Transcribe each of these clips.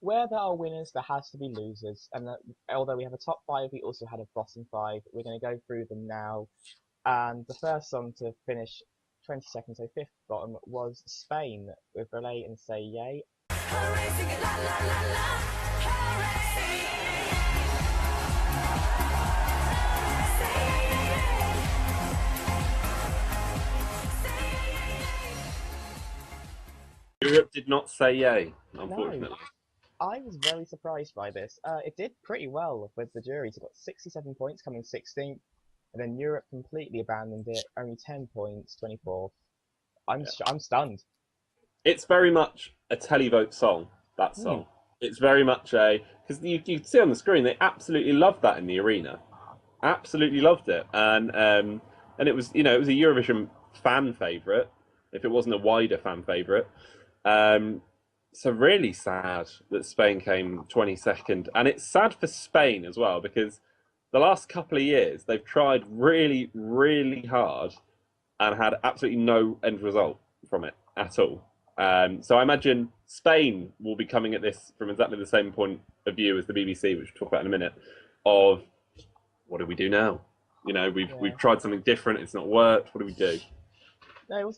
where there are winners, there has to be losers. And although we have a top five, we also had a bottom five. We're going to go through them now. And the first song to finish 22nd, so fifth bottom, was Spain with Relay and Say Yay. Hooray, sing it la la la la. Hooray. Europe did not say yay, unfortunately. No, I was very surprised by this. It did pretty well with the juries. It got 67 points, coming 16th, and then Europe completely abandoned it, only 10 points, 24th. I'm stunned. It's very much a televote song, that Hmm. song. It's very much a... Because you see on the screen, they absolutely loved that in the arena. Absolutely loved it. And it was, it was a Eurovision fan favourite, if it wasn't a wider fan favourite. So really sad that Spain came 22nd. And it's sad for Spain as well, because the last couple of years, they've tried really, really hard and had absolutely no end result from it at all. So I imagine Spain will be coming at this from exactly the same point of view as the BBC, which we'll talk about in a minute, of what do we do now? We've tried something different, it's not worked, what do we do? No,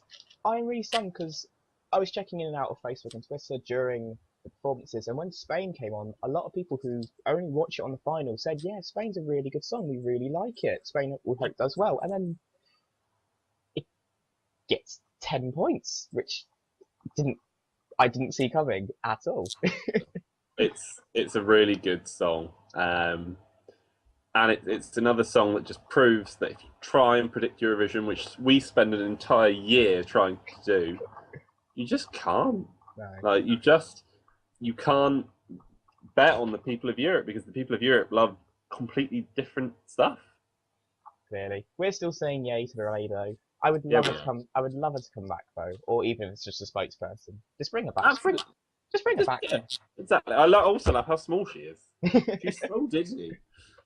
I'm really stunned because I was checking in and out of Facebook and Twitter during the performances, and when Spain came on, a lot of people who only watch it on the final said, "Yeah, Spain's a really good song. We really like it. Spain, we hope does well." And then it gets 10 points, which didn't I didn't see coming at all. It's a really good song. And it's another song that just proves that if you try and predict Eurovision, which we spend an entire year trying to do, you just can't. No, Like you can't bet on the people of Europe because the people of Europe love completely different stuff. clearly, we're still saying yay to the relay though. I would Yeah, love we her to are. come. I would love her to come back though, or even if it's just a spokesperson. Just bring her back. Absolutely. Just bring her back. Yeah, exactly. Also love how small she is. She's so Disney.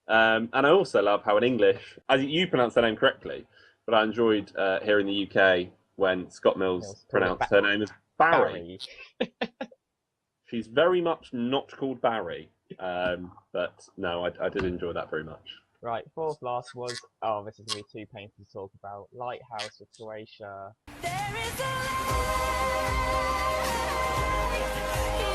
And I also love how in English, as you pronounce her name correctly, but I enjoyed here in the UK when Scott Mills Mills, pronounced her name as Barry. Barry. She's very much not called Barry, but no, I did enjoy that very much. Right, fourth last was, this is going to be too painful to talk about. Lighthouse with Croatia. There is a light, keeping me safe. There is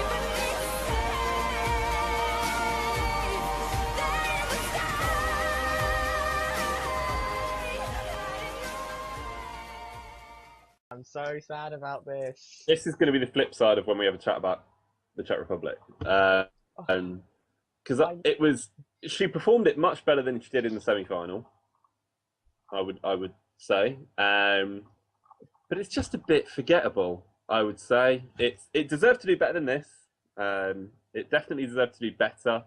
a I'm so sad about this. This is going to be the flip side of when we have a chat about the Czech Republic. Because I, it was she performed it much better than she did in the semi-final. I would say, but it's just a bit forgettable. I would say it deserved to do better than this. It definitely deserved to do better,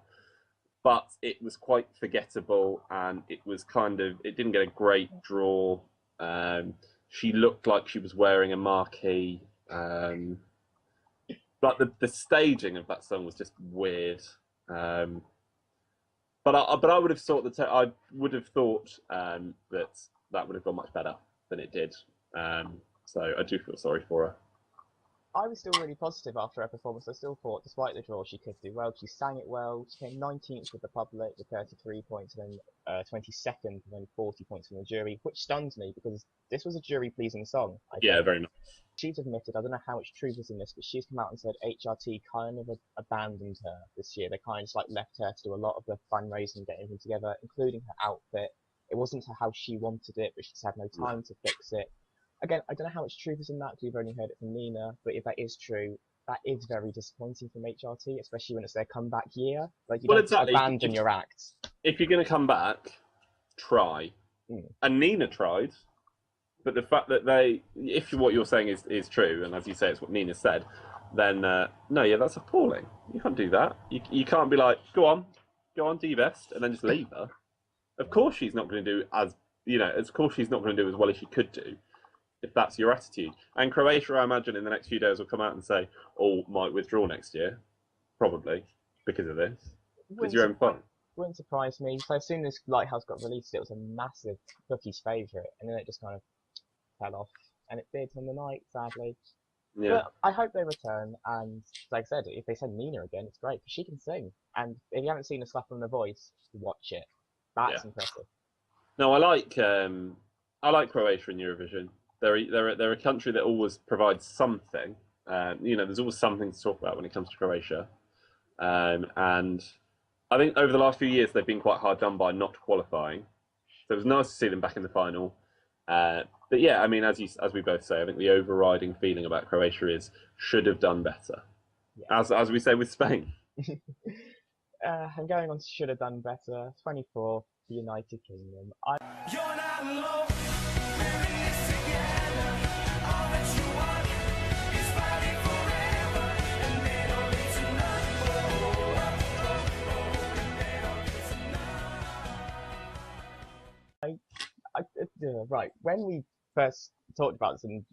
but it was quite forgettable, and it didn't get a great draw. She looked like she was wearing a marquee. But the staging of that song was just weird. But I would have thought that would have gone much better than it did. So I do feel sorry for her. I was still really positive after her performance. I still thought, despite the draw, she could do well. She sang it well. She came 19th with the public with 33 points, and then 22nd with only 40 points from the jury, which stuns me because this was a jury-pleasing song, I Yeah, think. very much. She's admitted, I don't know how much truth is in this, but she's come out and said HRT kind of abandoned her this year. They kind of just like left her to do a lot of the fundraising, getting everything together, including her outfit. It wasn't how she wanted it, but she just had no time to fix it. Again, I don't know how much truth is in that because we've only heard it from Nina, but if that is true, that is very disappointing from HRT, especially when it's their comeback year. Like, you Well, don't exactly. abandon your act. If you're going to come back, try. Mm. And Nina tried, but the fact that if what you're saying is true, and as you say, it's what Nina said, then no, yeah, that's appalling. You can't do that. You can't be like, go on, do your best, and then just leave her. Of course, she's not going to do of course she's not going to do as well as she could do, if that's your attitude. And Croatia, I imagine, in the next few days will come out and say, "Oh, might withdraw next year, probably because of this." It's your own fault. Wouldn't surprise me. So as soon as Lighthouse got released, it was a massive bookies' favourite, and then it just kind of fell off, and it did on the night, sadly. Yeah, But I hope they return, and like I said, if they send Nina again, it's great because she can sing. And if you haven't seen a slap on the voice, watch it. yeah. That's impressive. No, I like Croatia in Eurovision. They're a country that always provides something. There's always something to talk about when it comes to Croatia. And I think over the last few years they've been quite hard done by not qualifying. So it was nice to see them back in the final. But yeah, I mean, as we both say, I think the overriding feeling about Croatia is should have done better. Yeah. As we say with Spain. I'm going on to should have done better. 24, the United Kingdom. You're not alone. We're in this together. All that you want is fighting forever, and they don't need to know. And they don't need to know. Right, when we first talked about this and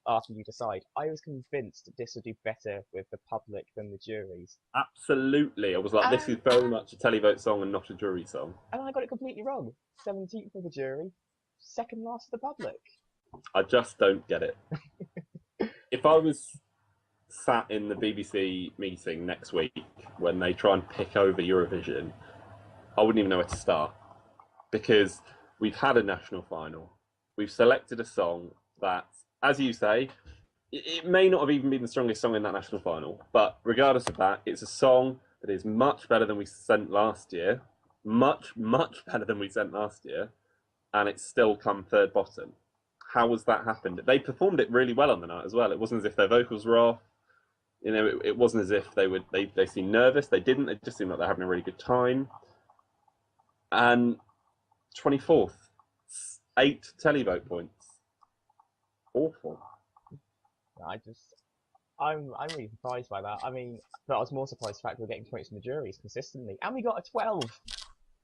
after you decide, I was convinced this would do better with the public than the juries. Absolutely. I was like, this is very much a televote song and not a jury song. And I got it completely wrong. 17th for the jury, second last for the public. I just don't get it. If I was sat in the BBC meeting next week when they try and pick over Eurovision, I wouldn't even know where to start. Because we've had a national final. We've selected a song that, as you say, it may not have even been the strongest song in that national final. But regardless of that, it's a song that is much better than we sent last year. Much, much better than we sent last year. And it's still come third bottom. How has that happened? They performed it really well on the night as well. It wasn't as if their vocals were off. It wasn't as if they seemed nervous. They didn't. They just seemed like they're having a really good time. And 24th, 8 televote points. Awful. I'm really surprised by that. I mean, but I was more surprised the fact we're getting points from the juries consistently, and we got a 12.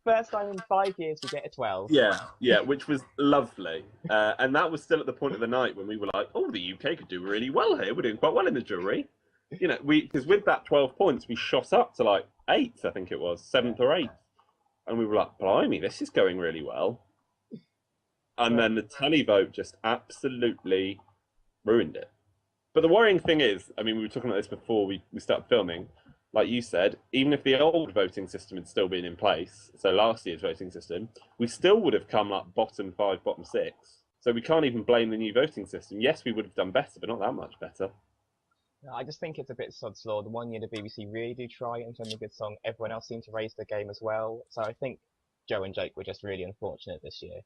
First time in 5 years we get a 12. Yeah, which was lovely. And that was still at the point of the night when we were like, oh, the UK could do really well here. We're doing quite well in the jury. Because with that 12 points, we shot up to like 8th, I think it was, 7th or 8th. And we were like, blimey, this is going really well. And then the televote just absolutely ruined it. But the worrying thing is, I mean, we were talking about this before we started filming. Like you said, even if the old voting system had still been in place, so last year's voting system, we still would have come up bottom 5, bottom 6. So we can't even blame the new voting system. Yes, we would have done better, but not that much better. No, I just think it's a bit sod's law. The one year the BBC really do try and send a good song, everyone else seemed to raise the game as well. So I think Joe and Jake were just really unfortunate this year.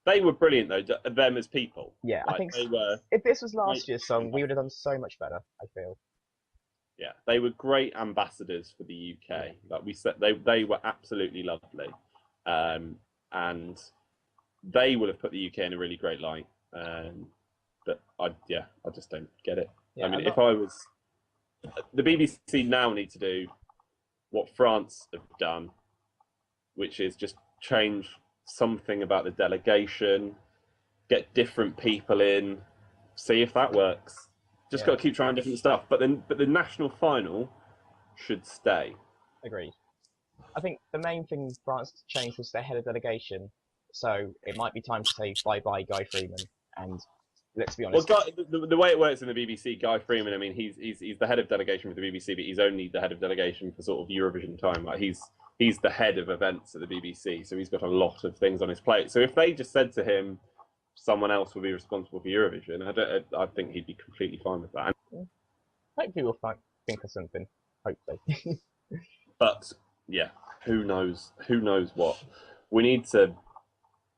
They were brilliant though, them as people. Yeah, like, I think they were. If this was last year's song, we would have done so much better, I feel. Yeah, they were great ambassadors for the UK. Like we said, they were absolutely lovely, and they will have put the UK in a really great light. But I just don't get it. Yeah, I mean, if I was the BBC now need to do what France have done, which is just change something about the delegation, get different people in, see if that works. Just got to keep trying different stuff. But the national final should stay. Agreed. I think the main thing France changed was their head of delegation. So it might be time to say bye-bye Guy Freeman. And let's be honest. Well, the way it works in the BBC, Guy Freeman, I mean, he's the head of delegation for the BBC, but he's only the head of delegation for sort of Eurovision time. Like he's the head of events at the BBC, so he's got a lot of things on his plate. So if they just said to him, someone else will be responsible for Eurovision, I think he'd be completely fine with that. Hopefully we'll think of something. Hopefully. But yeah, who knows? Who knows what? We need to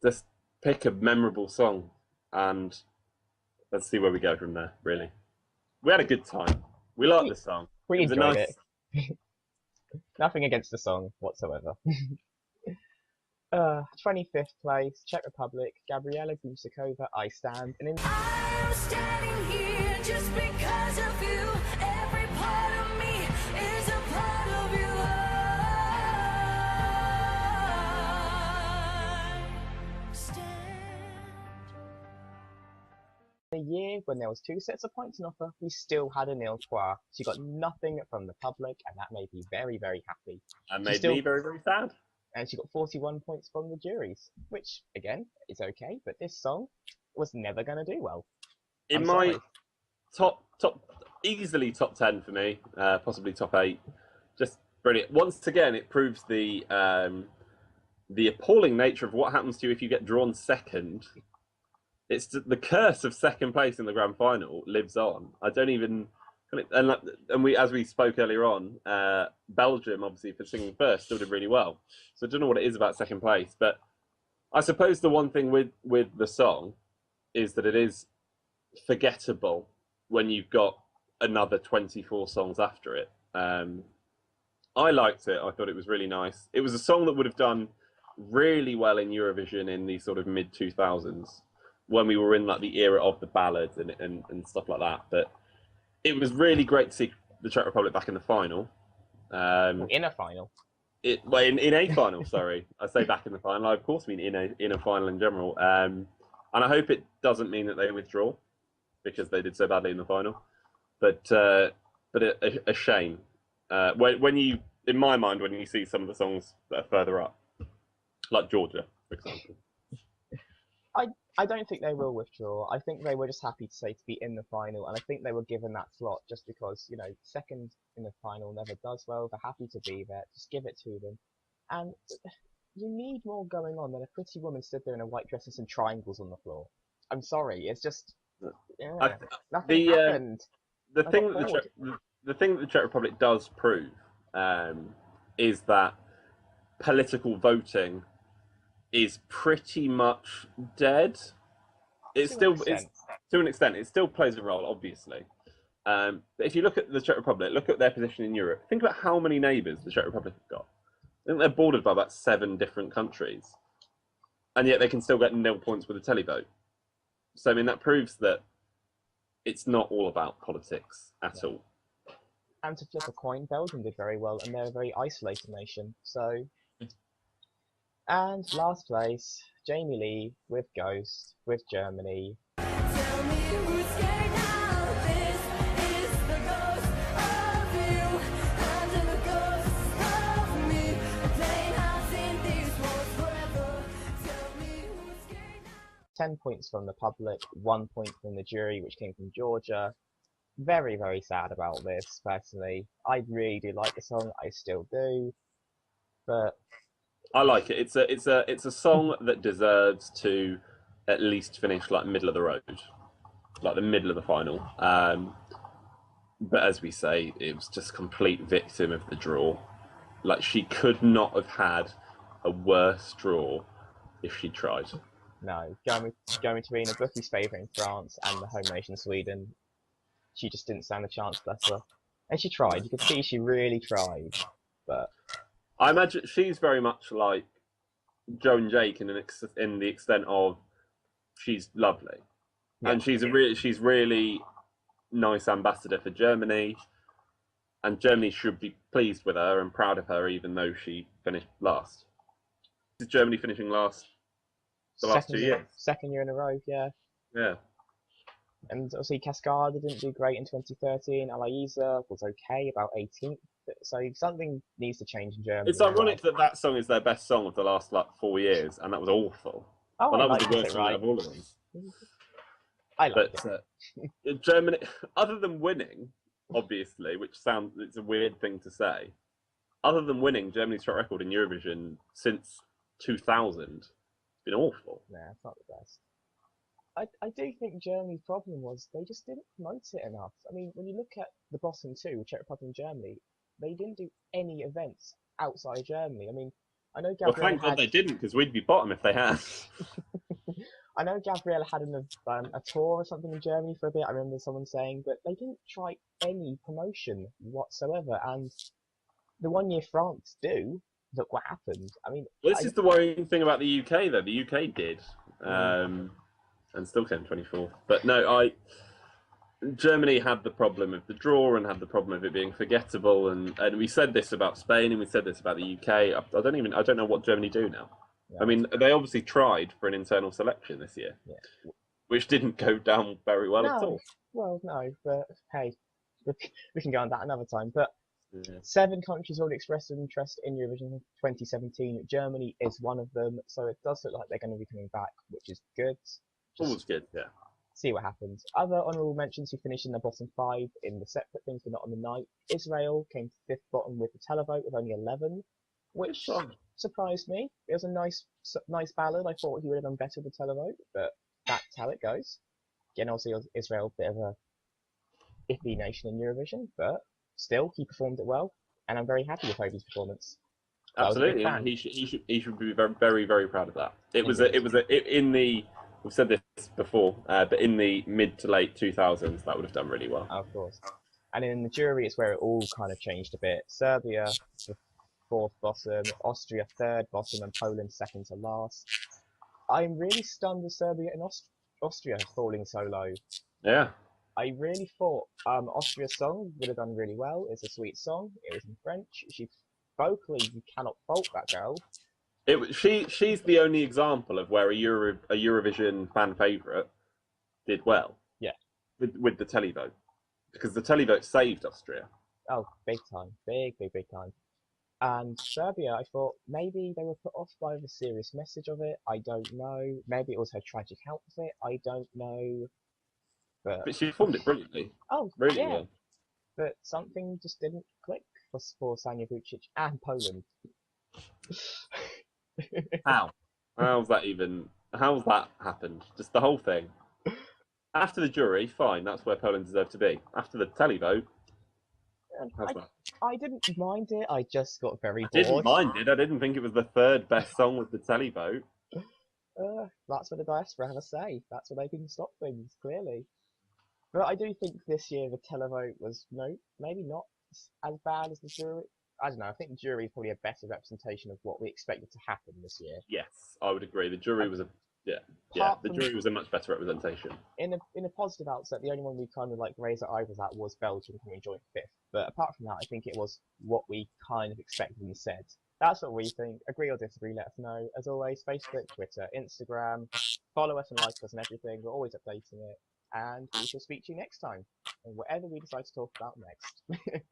just pick a memorable song and let's see where we go from there. Really, we had a good time. We liked the song. We enjoyed it. Nothing against the song whatsoever. 25th place, Czech Republic, Gabriela Gusakova, I Stand. I'm standing here just because of you. Every part of me is a part of you. I stand. A year when there was 2 sets of points on offer, we still had a nil trois. She got nothing from the public, and that made me very, very happy. And made me very, very sad. And she got 41 points from the juries, which, again, is okay, but this song was never going to do well. In my top, easily top 10 for me, possibly top 8. Just brilliant. Once again, it proves the appalling nature of what happens to you if you get drawn second. It's the curse of second place in the grand final lives on. I don't even, and we, as we spoke earlier on, Belgium obviously for singing first still did really well. So I don't know what it is about second place, but I suppose the one thing with the song is that it is forgettable when you've got another 24 songs after it. I liked it. I thought it was really nice. It was a song that would have done really well in Eurovision in the sort of mid 2000s when we were in like the era of the ballads and stuff like that. But it was really great to see the Czech Republic back in the final. In a final. Well, in a final, sorry. I say back in the final. I of course mean in a final in general. And I hope it doesn't mean that they withdraw because they did so badly in the final. But a shame. When you, in my mind, when you see some of the songs that are further up, like Georgia, for example. I don't think they will withdraw. I think they were just happy to be in the final, and I think they were given that slot just because, you know, second in the final never does well. They're happy to be there. Just give it to them. And you need more going on than a pretty woman stood there in a white dress and some triangles on the floor. I'm sorry, it's just nothing happened. The thing that the Czech Republic does prove is that political voting is pretty much dead. It's to an extent, it still plays a role, obviously. But if you look at the Czech Republic, look at their position in Europe, think about how many neighbours the Czech Republic have got. I think they're bordered by about 7 different countries. And yet they can still get 0 points with a televote. So, I mean, that proves that it's not all about politics at all. And to flip a coin, Belgium did very well, and they're a very isolated nation. So, and last place, Jamie Lee with Ghost with Germany. Tell me who's scared now. This is the ghost of you, and the ghost of me. Playing house in these walls forever. Tell me who's scared now. 10 points from the public, 1 point from the jury, which came from Georgia. Very, very sad about this, personally. I really do like the song, I still do. But I like it. It's a song that deserves to at least finish like middle of the road, like the middle of the final. But as we say, it was just complete victim of the draw. Like she could not have had a worse draw if she tried. no, going to Rena Bookie's favourite in France and the home nation Sweden, she just didn't stand a chance, bless her. And she tried. You could see she really tried, but I imagine she's very much like Joe and Jake in the extent of she's lovely, and she's really nice ambassador for Germany, and Germany should be pleased with her and proud of her, even though she finished last. Is Germany finishing last the last 2 years? Second year in a row, yeah. Yeah. And obviously Cascada didn't do great in 2013. Alaïsa was okay, about 18th. So something needs to change in Germany. It's ironic that song is their best song of the last 4 years, and that was awful. Oh, well, I that was liked the worst it, song right? out of all of them. I liked But Germany, other than winning, obviously, it's a weird thing to say. Other than winning, Germany's track record in Eurovision since 2000 has been awful. Nah, it's not the best. I do think Germany's problem was they just didn't promote it enough. I mean, when you look at the bottom two, Czech Republic and Germany, they didn't do any events outside Germany. I mean, I know Well, Gabriella thank God they didn't, because we'd be bottom if they had. I know Gabriella had a tour or something in Germany for a bit. I remember someone saying, but they didn't try any promotion whatsoever. And the 1 year France do. Look what happened. I mean, Well, this is the worrying thing about the UK, though. The UK did, and still came 24th. But no, Germany had the problem of the draw and had the problem of it being forgettable. And we said this about Spain and we said this about the UK. I don't know what Germany do now. Yeah. I mean, they obviously tried for an internal selection this year, which didn't go down very well at all. Well, no, but hey, we can go on that another time. But 7 countries already expressed an interest in Eurovision 2017. Germany is one of them, so it does look like they're going to be coming back, which is good. Always good, yeah. see what happens. Other honourable mentions who finished in the bottom 5 in the separate things but not on the night. Israel came to 5th bottom with the televote with only 11, which song. surprised me. It was a nice ballad. I thought he would have done better with the televote, but that's how it goes. Again, obviously Israel, a bit of a iffy nation in Eurovision, but still he performed it well, and I'm very happy with Hobie's performance. I was a big Absolutely, fan. he should be very very very proud of that. Indeed. In the, we've said this before, but in the mid to late 2000s, that would have done really well. Of course. And in the jury, it's where it all kind of changed a bit. Serbia, the 4th bottom, Austria 3rd bottom, and Poland 2nd to last. I'm really stunned with Serbia and Austria falling so low. Yeah, I really thought Austria's song would have done really well. It's a sweet song. It was in French. She vocally, you cannot fault that girl. she's the only example of where a Eurovision fan favorite did well. Yeah. With the televote, because the televote saved Austria. Oh, big time. Big time. And Serbia, I thought maybe they were put off by the serious message of it. I don't know. Maybe it was her tragic outfit. I don't know. But she performed it brilliantly. Oh, Really yeah. well. But something just didn't click for Sanja Vucic and Poland. How? How's that happened? Just the whole thing. After the jury, fine, that's where Poland deserved to be. After the televote, how's that? I didn't mind it. I just got very I bored. didn't mind it. I didn't think it was the third best song with the televote. That's what the diaspora have a say. That's what they can stop things, clearly. But I do think this year the televote was maybe not as bad as the jury. I don't know. I think the jury is probably a better representation of what we expected to happen this year. Yes, I would agree. The jury was the jury was a much better representation. In a positive outset, the only one we kind of like raised our eyebrows at was Belgium coming joint 5th. But apart from that, I think it was what we kind of expected and said. That's what we think. Agree or disagree, let us know. As always, Facebook, Twitter, Instagram. Follow us and like us and everything. We're always updating it. And we shall speak to you next time, on whatever we decide to talk about next.